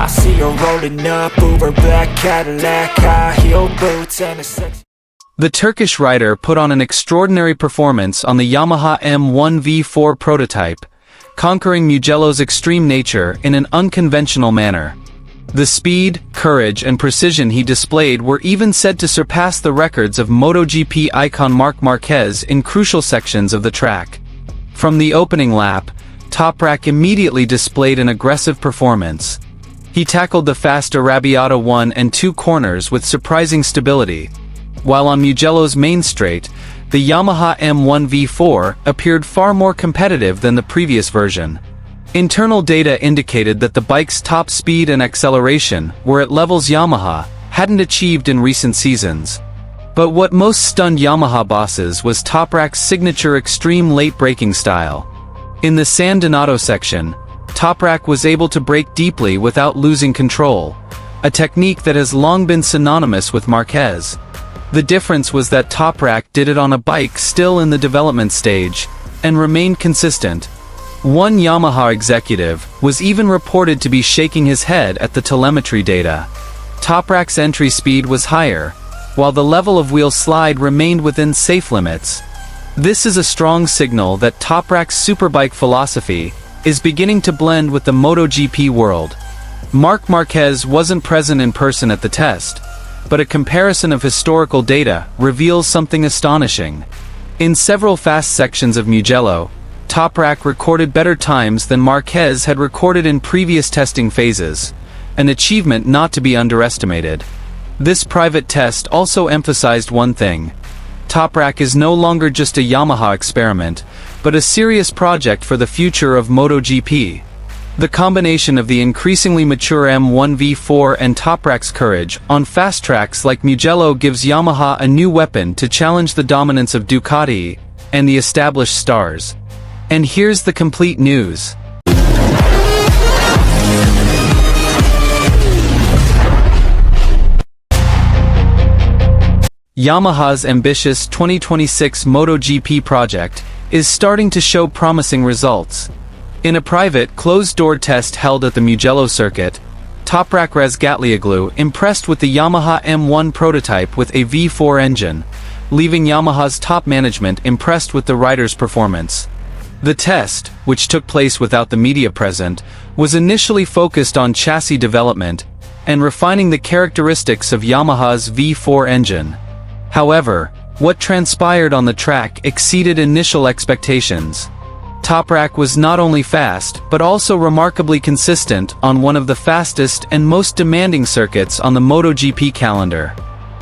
I see her rolling up, Uber black Cadillac, high heel boots and a sex. The Turkish rider put on an extraordinary performance on the Yamaha M1V4 prototype, conquering Mugello's extreme nature in an unconventional manner. The speed, courage, and precision he displayed were even said to surpass the records of MotoGP icon Marc Marquez in crucial sections of the track. From the opening lap, Toprack immediately displayed an aggressive performance. He tackled the fast Arrabbiata 1 and 2 corners with surprising stability, while on Mugello's main straight, the Yamaha M1V4 appeared far more competitive than the previous version. Internal data indicated that the bike's top speed and acceleration were at levels Yamaha hadn't achieved in recent seasons. But what most stunned Yamaha bosses was Toprack's signature extreme late braking style. In the San Donato section, Toprack was able to brake deeply without losing control, a technique that has long been synonymous with Marquez. The difference was that Toprack did it on a bike still in the development stage, and remained consistent. One Yamaha executive was even reported to be shaking his head at the telemetry data. Toprack's entry speed was higher, while the level of wheel slide remained within safe limits. This is a strong signal that Toprack's superbike philosophy is beginning to blend with the MotoGP world. Marc Marquez wasn't present in person at the test, but a comparison of historical data reveals something astonishing. In several fast sections of Mugello, Toprack recorded better times than Marquez had recorded in previous testing phases, an achievement not to be underestimated. This private test also emphasized one thing: Toprack is no longer just a Yamaha experiment, but a serious project for the future of MotoGP. The combination of the increasingly mature M1V4 and Toprack's courage on fast tracks like Mugello gives Yamaha a new weapon to challenge the dominance of Ducati and the established stars. And here's the complete news. Yamaha's ambitious 2026 MotoGP project is starting to show promising results. In a private, closed-door test held at the Mugello circuit, Toprak Razgatlioglu impressed with the Yamaha M1 prototype with a V4 engine, leaving Yamaha's top management impressed with the rider's performance. The test, which took place without the media present, was initially focused on chassis development and refining the characteristics of Yamaha's V4 engine. However, what transpired on the track exceeded initial expectations. Toprack was not only fast, but also remarkably consistent on one of the fastest and most demanding circuits on the MotoGP calendar.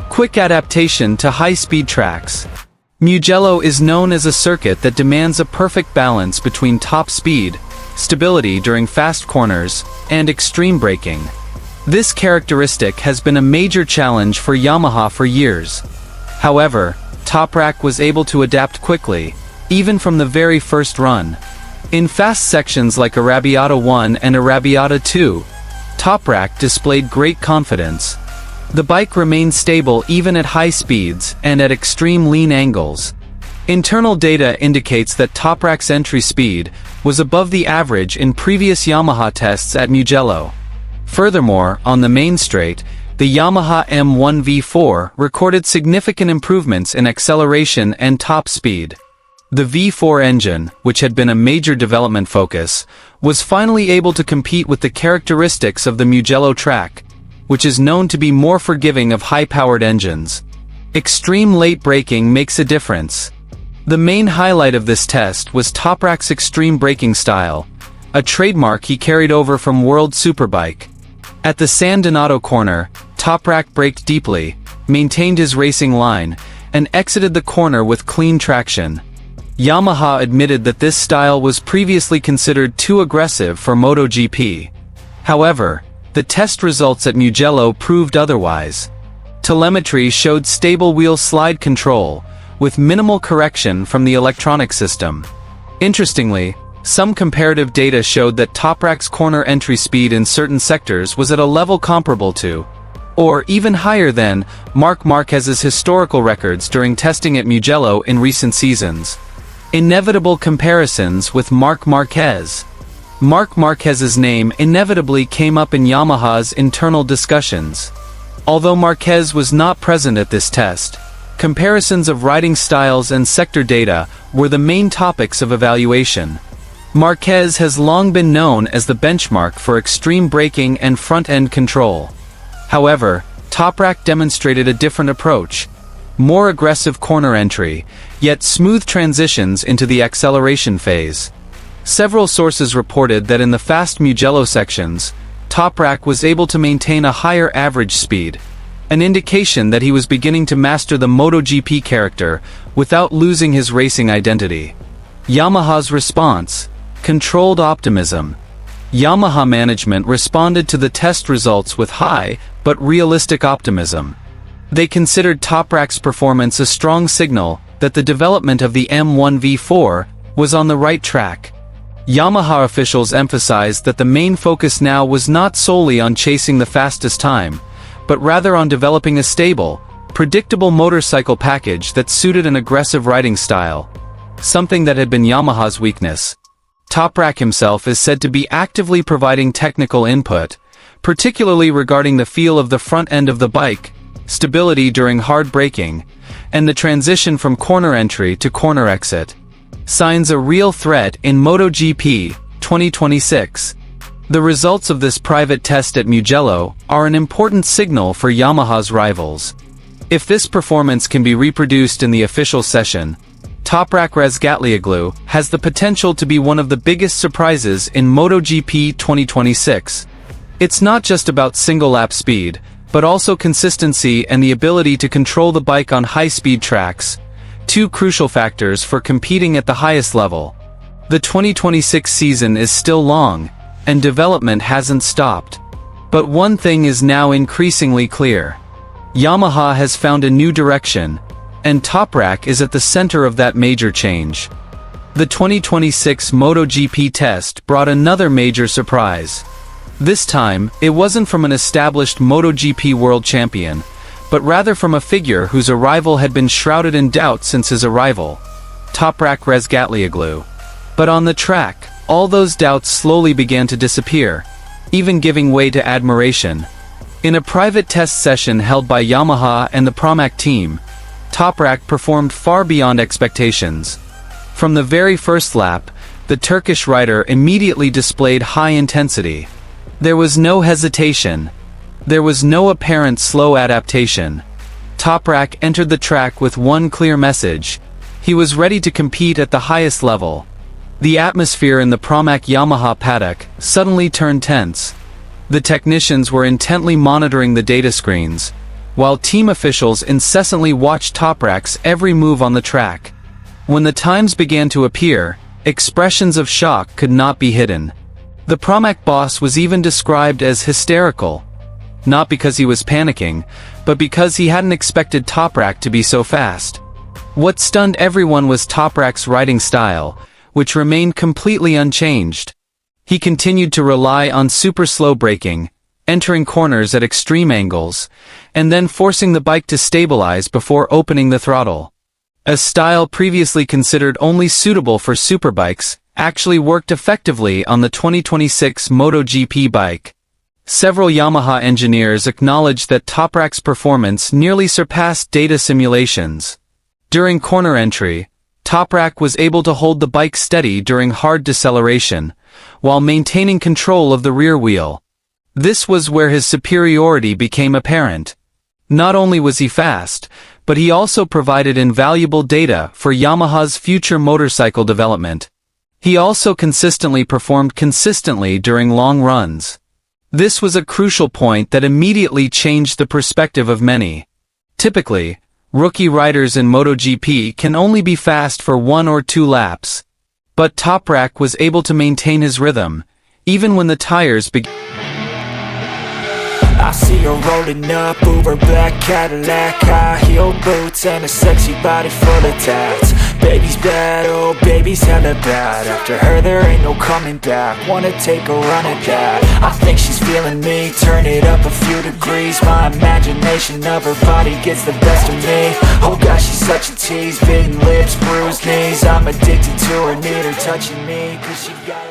Quick adaptation to high-speed tracks. Mugello is known as a circuit that demands a perfect balance between top speed, stability during fast corners, and extreme braking. This characteristic has been a major challenge for Yamaha for years. However, Toprack was able to adapt quickly, even from the very first run. In fast sections like Arrabbiata 1 and Arrabbiata 2, Toprack displayed great confidence. The bike remained stable even at high speeds and at extreme lean angles. Internal data indicates that Toprack's entry speed was above the average in previous Yamaha tests at Mugello. Furthermore, on the main straight, the Yamaha M1V4 recorded significant improvements in acceleration and top speed. The V4 engine, which had been a major development focus, was finally able to compete with the characteristics of the Mugello track, which is known to be more forgiving of high-powered engines. Extreme late braking makes a difference. The main highlight of this test was Toprack's extreme braking style, a trademark he carried over from World Superbike. At the San Donato corner, Toprack braked deeply, maintained his racing line, and exited the corner with clean traction. Yamaha admitted that this style was previously considered too aggressive for MotoGP. However, the test results at Mugello proved otherwise. Telemetry showed stable wheel slide control, with minimal correction from the electronic system. Interestingly, some comparative data showed that Toprack's corner entry speed in certain sectors was at a level comparable to, or even higher than, Marc Marquez's historical records during testing at Mugello in recent seasons. Inevitable comparisons with Marc Marquez. Marc Marquez's name inevitably came up in Yamaha's internal discussions. Although Marquez was not present at this test, comparisons of riding styles and sector data were the main topics of evaluation. Marquez has long been known as the benchmark for extreme braking and front-end control. However, Toprack demonstrated a different approach. More aggressive corner entry, yet smooth transitions into the acceleration phase. Several sources reported that in the fast Mugello sections, Toprack was able to maintain a higher average speed, an indication that he was beginning to master the MotoGP character without losing his racing identity. Yamaha's response: controlled optimism. Yamaha management responded to the test results with high, but realistic optimism. They considered Toprack's performance a strong signal that the development of the M1V4 was on the right track. Yamaha officials emphasized that the main focus now was not solely on chasing the fastest time, but rather on developing a stable, predictable motorcycle package that suited an aggressive riding style, something that had been Yamaha's weakness. Toprack himself is said to be actively providing technical input, particularly regarding the feel of the front end of the bike, stability during hard braking, and the transition from corner entry to corner exit. Signs a real threat in MotoGP 2026. The results of this private test at Mugello are an important signal for Yamaha's rivals. If this performance can be reproduced in the official session, Toprack Razgatlioglu has the potential to be one of the biggest surprises in MotoGP 2026. It's not just about single-lap speed, but also consistency and the ability to control the bike on high-speed tracks, two crucial factors for competing at the highest level. The 2026 season is still long, and development hasn't stopped. But one thing is now increasingly clear. Yamaha has found a new direction, and Toprack is at the center of that major change. The 2026 MotoGP test brought another major surprise. This time, it wasn't from an established MotoGP world champion, but rather from a figure whose arrival had been shrouded in doubt since his arrival, Toprack Razgatlioglu. But on the track, all those doubts slowly began to disappear, even giving way to admiration. In a private test session held by Yamaha and the Toprack team, Toprack performed far beyond expectations. From the very first lap, the Turkish rider immediately displayed high intensity. There was no hesitation. There was no apparent slow adaptation. Toprack entered the track with one clear message. He was ready to compete at the highest level. The atmosphere in the Toprack Yamaha paddock suddenly turned tense. The technicians were intently monitoring the data screens, while team officials incessantly watched Toprack's every move on the track. When the times began to appear, expressions of shock could not be hidden. The Toprack boss was even described as hysterical. Not because he was panicking, but because he hadn't expected Toprack to be so fast. What stunned everyone was Toprack's riding style, which remained completely unchanged. He continued to rely on super slow braking, entering corners at extreme angles, and then forcing the bike to stabilize before opening the throttle. A style previously considered only suitable for superbikes actually worked effectively on the 2026 MotoGP bike. Several Yamaha engineers acknowledged that Toprack's performance nearly surpassed data simulations. During corner entry, Toprack was able to hold the bike steady during hard deceleration, while maintaining control of the rear wheel. This was where his superiority became apparent. Not only was he fast, but he also provided invaluable data for Yamaha's future motorcycle development. He also consistently performed during long runs. This was a crucial point that immediately changed the perspective of many. Typically, rookie riders in MotoGP can only be fast for 1 or 2 laps. But Toprack was able to maintain his rhythm, even when the tires began. I see her rolling up, Uber black Cadillac, high heel boots and a sexy body full of tats. Baby's bad, oh baby's hella bad. After her there ain't no coming back. Wanna take a run at that. I think she's feeling me, turn it up a few degrees. My imagination of her body gets the best of me. Oh gosh, she's such a tease, bitten lips, bruised knees. I'm addicted to her, need her touching me, cause she got